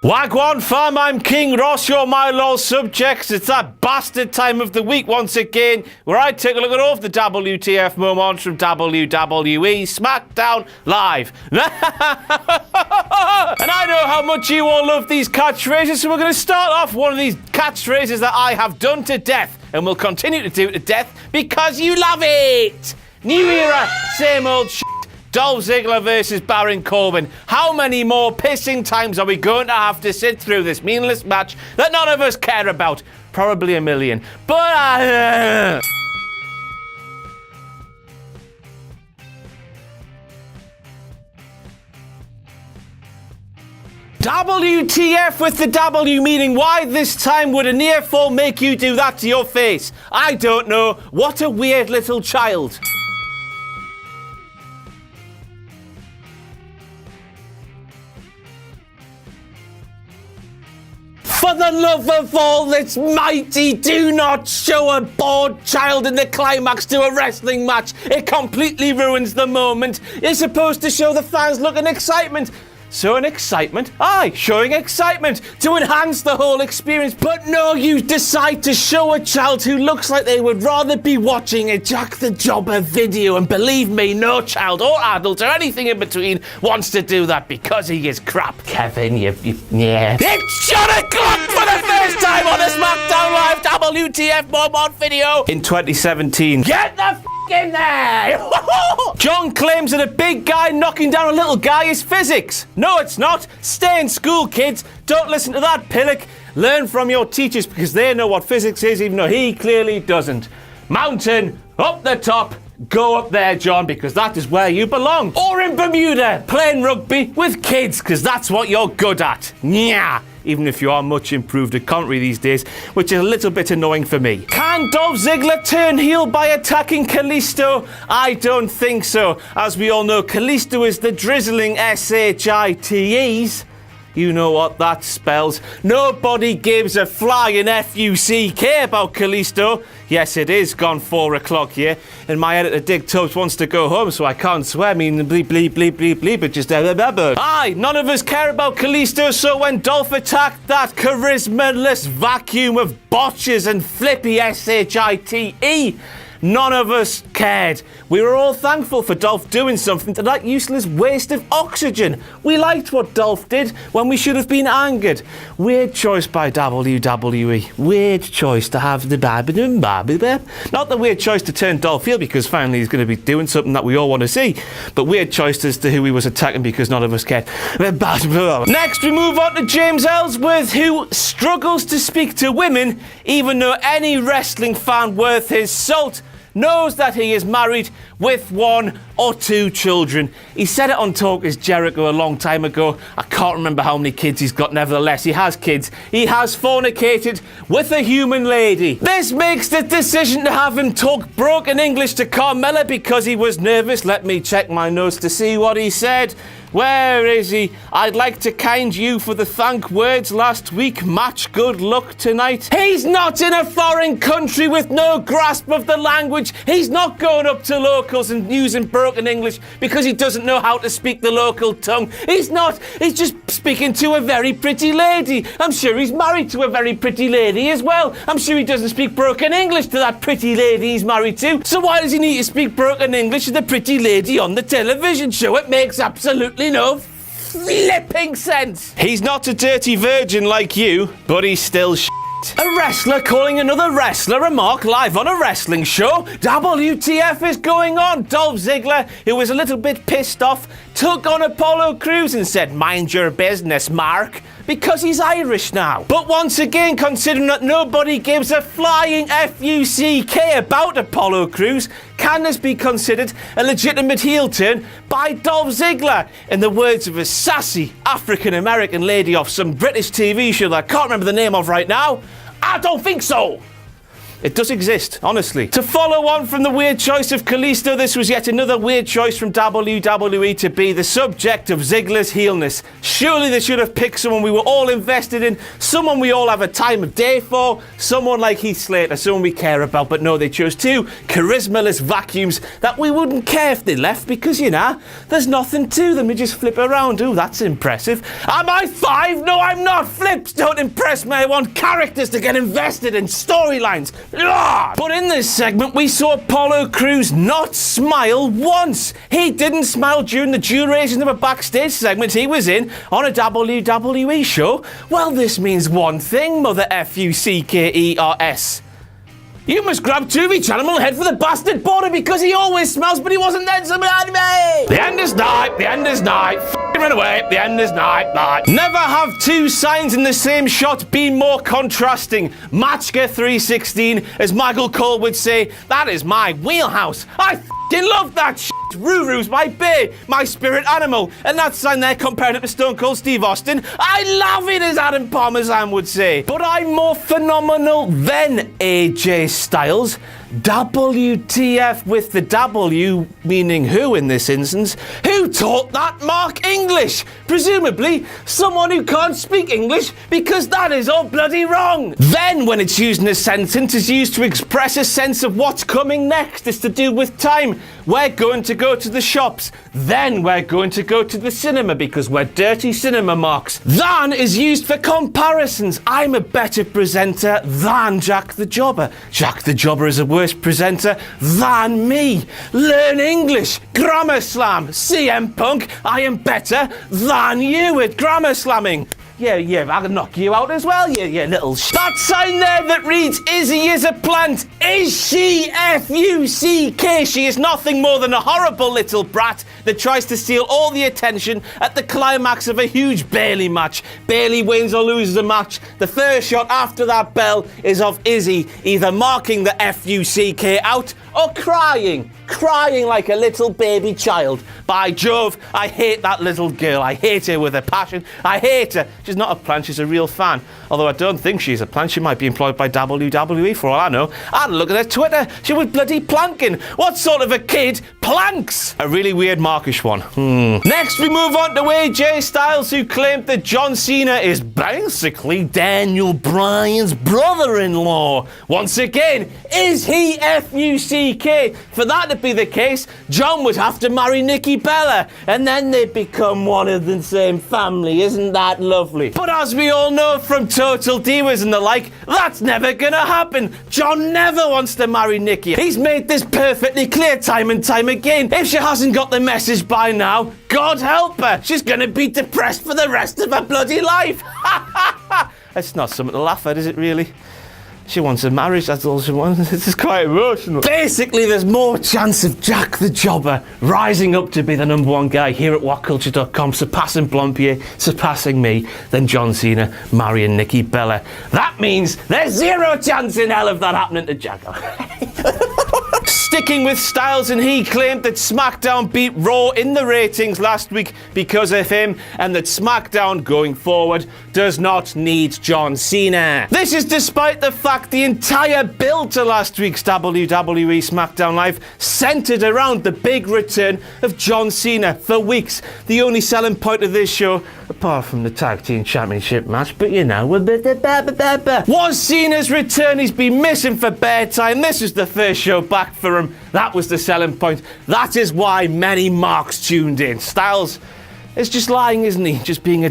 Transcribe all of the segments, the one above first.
Wagwan fam, I'm King Ross, you're my loyal subjects. It's that bastard time of the week once again, where I take a look at all of the WTF moments from WWE SmackDown Live. And I know how much you all love these catchphrases, so we're going to start off one of these catchphrases that I have done to death, and will continue to do to death, because you love it! New era, same old shit. Dolph Ziggler versus Baron Corbin. How many more pissing times are we going to have to sit through this meaningless match that none of us care about? Probably a million. But WTF with the W, meaning why this time would a near fall make you do that to your face? I don't know. What a weird little child. For the love of all that's mighty, do not show a bored child in the climax to a wrestling match. It completely ruins the moment. You're supposed to show the fans looking excitement. Showing excitement? Aye, showing excitement to enhance the whole experience. But no, you decide to show a child who looks like they would rather be watching a Jack the Jobber video. And believe me, no child or adult or anything in between wants to do that because he is crap. Kevin, yeah. It's John o'clock for the first time on a SmackDown Live WTF moment video in 2017. Get the in there! John claims that a big guy knocking down a little guy is physics. No, it's not. Stay in school, kids. Don't listen to that pillock. Learn from your teachers because they know what physics is, even though he clearly doesn't. Mountain, up the top. Go up there, John, because that is where you belong. Or in Bermuda, playing rugby with kids, because that's what you're good at. Nya. Even if you are much improved at commentary these days, which is a little bit annoying for me. Can Dolph Ziggler turn heel by attacking Kalisto? I don't think so. As we all know, Kalisto is the drizzling SHITEs. You know what that spells. Nobody gives a flying FUCK about Kalisto. Yes, it is gone 4 o'clock here, and my editor Dig Tubbs wants to go home, so I can't swear. I mean, bleep, bleep, bleep, bleep, bleep, but just Aye, none of us care about Kalisto, so when Dolph attacked that charisma-less vacuum of botches and flippy SHITE, none of us cared. We were all thankful for Dolph doing something to that useless waste of oxygen. We liked what Dolph did when we should have been angered. Weird choice by WWE. Weird choice to have the not the weird choice to turn Dolph heel because finally he's going to be doing something that we all want to see. But weird choice as to who he was attacking because none of us cared. Next we move on to James Ellsworth, who struggles to speak to women even though any wrestling fan worth his salt knows that he is married with 1 or 2 children. He said it on Talk Is Jericho a long time ago. I can't remember how many kids he's got. Nevertheless, he has kids. He has fornicated with a human lady. This makes the decision to have him talk broken English to Carmella because he was nervous. Let me check my notes to see what he said. Where is he? I'd like to kind you for the thank words last week. Match good luck tonight. He's not in a foreign country with no grasp of the language. He's not going up to locals and using broken English because he doesn't know how to speak the local tongue. He's not. He's just speaking to a very pretty lady. I'm sure he's married to a very pretty lady as well. I'm sure he doesn't speak broken English to that pretty lady he's married to. So why does he need to speak broken English to the pretty lady on the television show? It makes absolutely no flipping sense. He's not a dirty virgin like you, but he's still shit. A wrestler calling another wrestler a mark live on a wrestling show. WTF is going on? Dolph Ziggler, who was a little bit pissed off, took on Apollo Crews and said, mind your business, Mark. because he's Irish now. But once again, considering that nobody gives a flying F-U-C-K about Apollo Crews, can this be considered a legitimate heel turn by Dolph Ziggler? In the words of a sassy African-American lady off some British TV show that I can't remember the name of right now, I don't think so. It does exist, honestly. To follow on from the weird choice of Kalisto, this was yet another weird choice from WWE to be the subject of Ziggler's heelness. Surely they should have picked someone we were all invested in, someone we all have a time of day for, someone like Heath Slater, someone we care about, but no, they chose two charismaless vacuums that we wouldn't care if they left because, you know, there's nothing to them. You just flip around. Ooh, that's impressive. Am I 5? No, I'm not. Flips don't impress me. I want characters to get invested in, storylines. But in this segment, we saw Apollo Crews not smile once. He didn't smile during the duration of a backstage segment he was in on a WWE show. Well, this means one thing, Mother F-U-C-K-E-R-S. You must grab two of each animal and head for the bastard border because he always smells, but he wasn't there to me. The end is nigh, the end is nigh. Run away, the end is nigh. Never have two signs in the same shot been more contrasting. Matchka 316, as Michael Cole would say, that is my wheelhouse. I f***ing love that shit. Ruru's my bear, my spirit animal. And that sign there comparing it to Stone Cold Steve Austin. I love it, as Adam Parmesan would say. But I'm more phenomenal than AJ Styles. WTF with the W, meaning who in this instance? Who taught that Mark English? Presumably, someone who can't speak English, because that is all bloody wrong. Then, when it's used in a sentence, it's used to express a sense of what's coming next. It's to do with time. We're going to go to the shops. Then we're going to go to the cinema because we're dirty cinema marks. Than is used for comparisons. I'm a better presenter than Jack the Jobber. Jack the Jobber is a worse presenter than me. Learn English. Grammar slam. CM Punk, I am better than you at grammar slamming. Yeah, I can knock you out as well, you little That sign there that reads, Izzy is a plant. Is she F-U-C-K? She is nothing more than a horrible little brat that tries to steal all the attention at the climax of a huge Bayley match. Bayley wins or loses a match. The first shot after that bell is of Izzy either marking the F-U-C-K out or crying like a little baby child. By Jove, I hate that little girl. I hate her with a passion. I hate her. She's not a plant, she's a real fan. Although I don't think she's a plant. She might be employed by WWE for all I know. I'd look at her Twitter. She was bloody planking. What sort of a kid planks? A really weird markish one. Next, we move on to AJ Styles, who claimed that John Cena is basically Daniel Bryan's brother-in-law. Once again, is he F-U-C-K? For that to be the case, John would have to marry Nikki Bella, and then they'd become one of the same family. Isn't that lovely? But as we all know from Total Divas and the like, that's never gonna happen. John never wants to marry Nikki. He's made this perfectly clear time and time again. If she hasn't got the message by now, God help her. She's gonna be depressed for the rest of her bloody life. It's not something to laugh at, is it really? She wants a marriage, that's all she wants. This is quite emotional. Basically, there's more chance of Jack the Jobber rising up to be the #1 guy here at WhatCulture.com, surpassing Blompier, surpassing me, than John Cena marrying Nikki Bella. That means there's zero chance in hell of that happening to Jack. Sticking with Styles, and he claimed that SmackDown beat Raw in the ratings last week because of him, and that SmackDown going forward does not need John Cena. This is despite the fact the entire build to last week's WWE SmackDown Live centered around the big return of John Cena for weeks. The only selling point of this show, apart from the Tag Team Championship match, but you know, was Cena's return. He's been missing for bear time. This is the first show back for him. That was the selling point. That is why many marks tuned in. Styles is just lying, isn't he? Just being a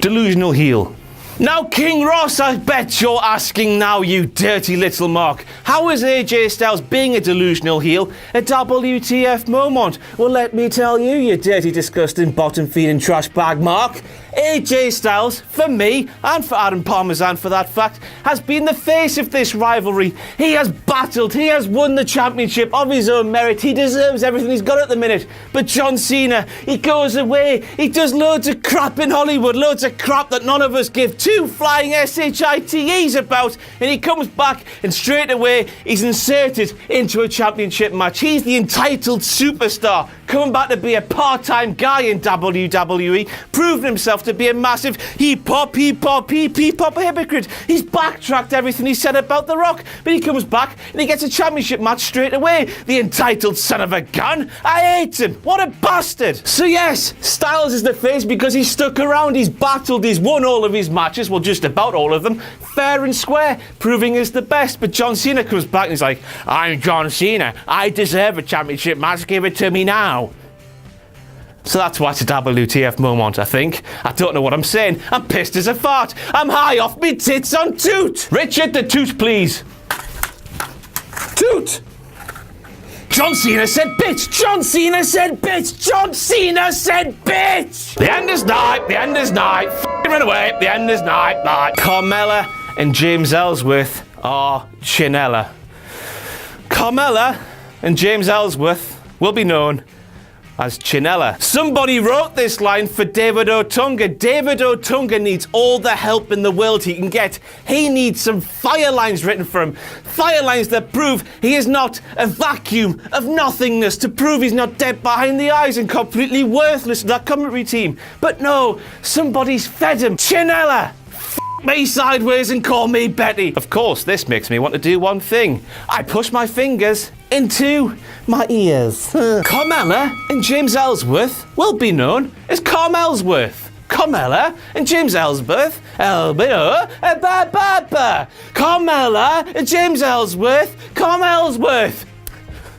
delusional heel. Now, King Ross, I bet you're asking now, you dirty little mark. How is AJ Styles being a delusional heel a WTF moment? Well, let me tell you, you dirty, disgusting, bottom-feeding trash bag mark. AJ Styles, for me, and for Adam Parmesan for that fact, has been the face of this rivalry. He has battled, he has won the championship of his own merit. He deserves everything he's got at the minute. But John Cena, he goes away, he does loads of crap in Hollywood, loads of crap that none of us give two flying SHITEs about, and he comes back and straight away he's inserted into a championship match. He's the entitled superstar, coming back to be a part-time guy in WWE, proving himself to be a massive hip-hop hypocrite. He's backtracked everything he said about The Rock, but he comes back and he gets a championship match straight away. The entitled son of a gun. I hate him. What a bastard. So yes, Styles is the face because he's stuck around, he's battled, he's won all of his matches, well, just about all of them, fair and square, proving he's the best. But John Cena comes back and he's like, I'm John Cena. I deserve a championship match. Give it to me now. So that's why it's a WTF moment, I think. I don't know what I'm saying. I'm pissed as a fart. I'm high off me tits on toot. Richard, the toot, please. Toot. John Cena said bitch. John Cena said bitch. John Cena said bitch. The end is nigh. The end is nigh. F***ing run away. The end is nigh. Nigh. Carmella and James Ellsworth are Chinella. Carmella and James Ellsworth will be known as Chinella. Somebody wrote this line for David Otunga. David Otunga needs all the help in the world he can get. He needs some fire lines written for him. Fire lines that prove he is not a vacuum of nothingness, to prove he's not dead behind the eyes and completely worthless to that commentary team. But no, somebody's fed him. Chinella! Me sideways and call me Betty. Of course, this makes me want to do one thing. I push my fingers into my ears. Carmella and James Ellsworth will be known as Carmelsworth. Carmella and James Ellsworth, Carmella and James Ellsworth, Carmelsworth.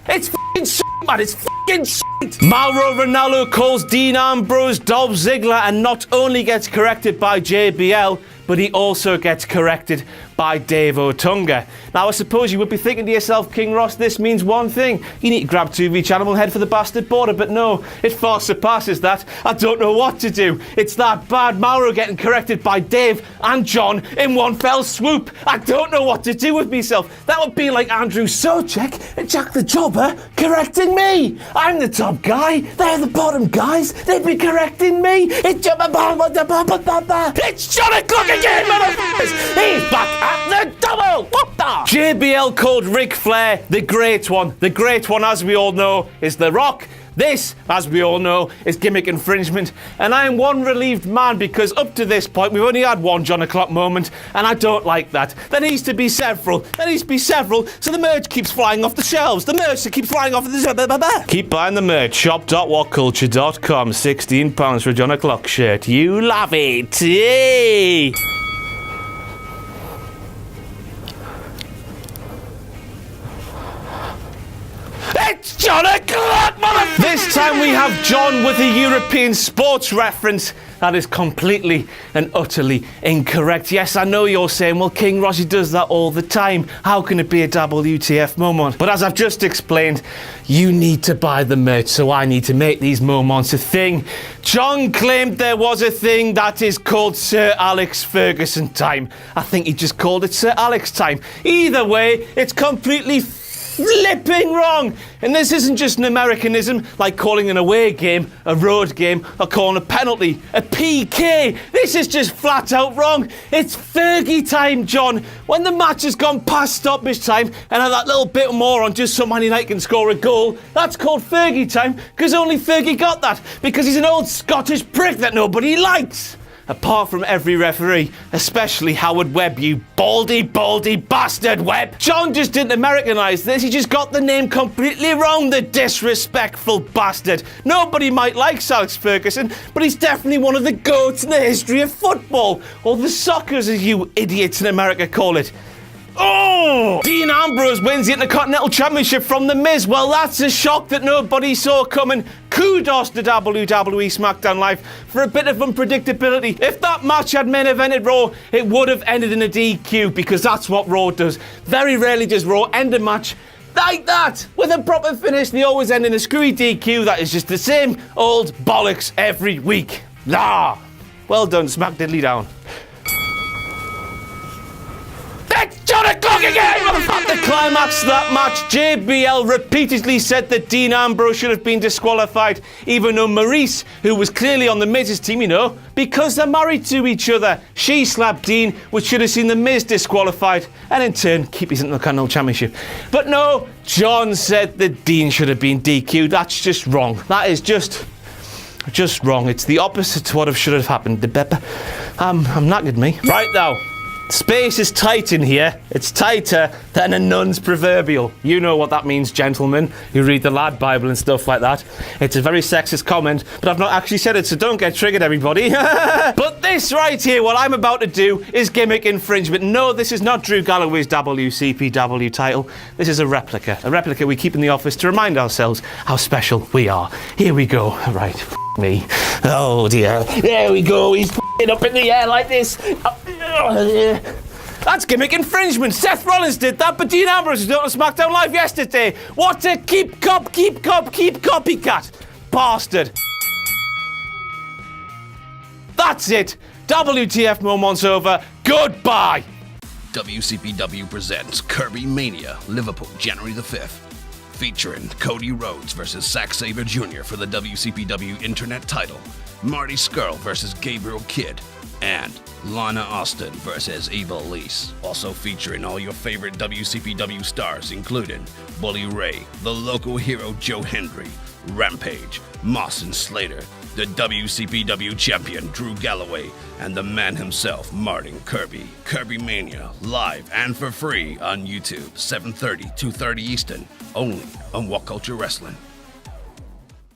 It's f***ing shit, man. It's f***ing shit. Mauro Ranallo calls Dean Ambrose Dolph Ziggler and not only gets corrected by JBL, but he also gets corrected by Dave Otunga. Now, I suppose you would be thinking to yourself, King Ross, this means one thing. You need to grab 2 of each animal and head for the bastard border. But no, it far surpasses that. I don't know what to do. It's that bad. Mauro getting corrected by Dave and John in one fell swoop. I don't know what to do with myself. That would be like Andrew Socek and Jack the Jobber correcting me. I'm the top guy. They're the bottom guys. They'd be correcting me. It's John O'Clock again, motherfuckers. He's back at the double. What the? JBL called Ric Flair the Great One. The Great One, as we all know, is The Rock. This, as we all know, is gimmick infringement, and I am one relieved man because up to this point we've only had one John O'Clock moment, and I don't like that. There needs to be several. There needs to be several, so the merch keeps flying off the shelves. The merch that keeps flying off the... Keep buying the merch. Shop.whatculture.com. £16 for a John O'Clock shirt. You love it. Hey! It's John O'Clock, motherfucker! This time we have John with a European sports reference that is completely and utterly incorrect. Yes, I know you're saying, well, King Rossi does that all the time. How can it be a WTF moment? But as I've just explained, you need to buy the merch, so I need to make these moments a thing. John claimed there was a thing that is called Sir Alex Ferguson time. I think he just called it Sir Alex time. Either way, it's completely flipping wrong. And this isn't just an Americanism like calling an away game a road game or calling a penalty a PK. This is just flat out wrong. It's Fergie time, John. When the match has gone past stoppage time and have that little bit more on just so Man United can score a goal, that's called Fergie time because only Fergie got that because he's an old Scottish prick that nobody likes. Apart from every referee, especially Howard Webb, you baldy bastard Webb. John just didn't Americanise this, he just got the name completely wrong, the disrespectful bastard. Nobody might like Alex Ferguson, but he's definitely one of the GOATs in the history of football, or the Sockers as you idiots in America call it. Oh! Dean Ambrose wins the Intercontinental Championship from The Miz. Well, that's a shock that nobody saw coming. Kudos to WWE SmackDown Live for a bit of unpredictability. If that match had main evented Raw, it would have ended in a DQ because that's what Raw does. Very rarely does Raw end a match like that. With a proper finish, they always end in a screwy DQ that is just the same old bollocks every week. Ah! Well done, smack diddly down. It's John o'clock again! At the climax of that match, JBL repeatedly said that Dean Ambrose should have been disqualified, even though Maurice, who was clearly on the Miz's team, because they're married to each other, she slapped Dean, which should have seen the Miz disqualified, and in turn keep his Intercontinental Championship. But no, John said that Dean should have been DQ'd. That's just wrong. That is just wrong. It's the opposite to what should have happened. I'm knackered, me. Right now. Space is tight in here. It's tighter than a nun's proverbial. You know what that means, gentlemen, who read the Lad Bible and stuff like that. It's a very sexist comment, but I've not actually said it, so don't get triggered, everybody. But this right here, what I'm about to do, is gimmick infringement. No, this is not Drew Galloway's WCPW title. This is a replica. A replica we keep in the office to remind ourselves how special we are. Here we go. Right, me. Oh dear. There we go. He's up in the air like this. That's gimmick infringement. Seth Rollins did that, but Dean Ambrose was on SmackDown Live yesterday. What a keep copycat bastard. That's it. WTF Moments over. Goodbye. WCPW presents Kirby Mania, Liverpool, January the 5th. Featuring Cody Rhodes versus Zack Sabre Jr. for the WCPW Internet title. Marty Scurll versus Gabriel Kidd. And Lana Austin versus Eva Lise. Also featuring all your favorite WCPW stars, including Bully Ray, the local hero Joe Hendry, Rampage, Moss and Slater, the WCPW champion Drew Galloway, and the man himself, Martin Kirby. Kirby Mania, live and for free on YouTube, 7:30, 2:30 Eastern, only on What Culture Wrestling.